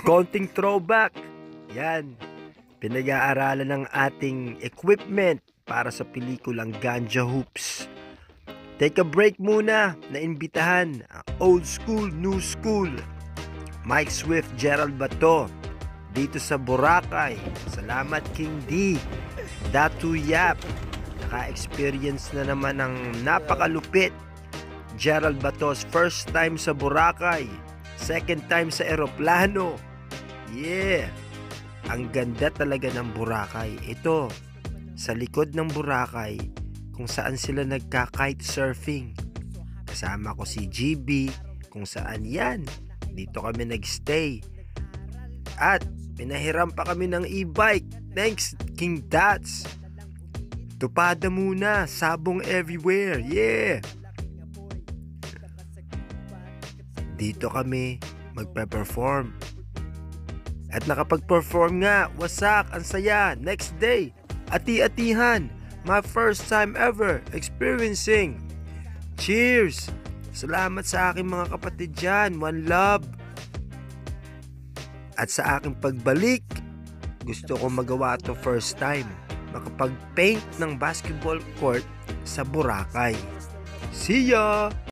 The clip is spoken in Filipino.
Konting throwback. Yan. Pinag-aaralan ng ating equipment para sa pelikulang Ganja Hoops. Take a break muna. Naimbitahan ang old school, new school. Mike Swift, Gerald Bato. Dito sa Boracay. Salamat King D. Datu Yap. Naka-experience na naman ng napakalupit. Gerald Bato's first time sa Boracay. Second time sa eroplano. Yeah! Ang ganda talaga ng Boracay. Ito, sa likod ng Boracay, kung saan sila nagka-kite surfing. Kasama ko si GB, kung saan yan. Dito kami nagstay. At pinahiram pa kami ng e-bike. Thanks, King Dats. Tupada muna, sabong everywhere. Yeah! Dito kami magpe-perform. At nakapag-perform nga, wasak, ang saya. Next day, ati-atihan. My first time ever experiencing. Cheers! Salamat sa aking mga kapatid dyan. One love. At sa aking pagbalik, gusto ko magawa to first time. Makapag-paint ng basketball court sa Boracay. See ya!